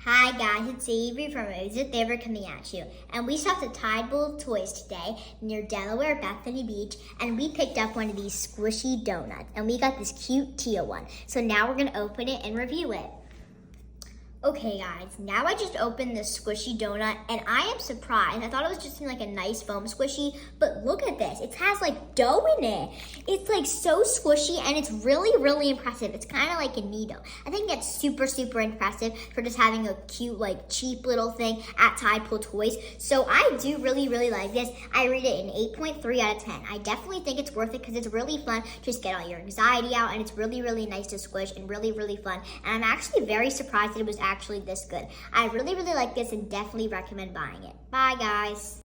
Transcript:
Hi guys, it's Avery from Delaware coming at you. And we stopped at Tide Bowl of Toys today near Delaware Bethany Beach, and we picked up one of these squishy donuts. And we got this cute teal one. So now we're gonna open it and review it. Okay guys, now I just opened this squishy donut and I am surprised. I thought it was just like a nice foam squishy, but look at this. It has like dough in it. It's like so squishy and it's really impressive. It's kind of like a needle. I think that's super impressive for just having a cute like cheap little thing at Tide Pool Toys. So I do really like this. I rate it an 8.3 out of 10. I definitely think it's worth it because it's really fun. Just get all your anxiety out and it's really nice to squish and really fun. And I'm actually very surprised that it was actually this good. I really like this and definitely recommend buying it. Bye guys.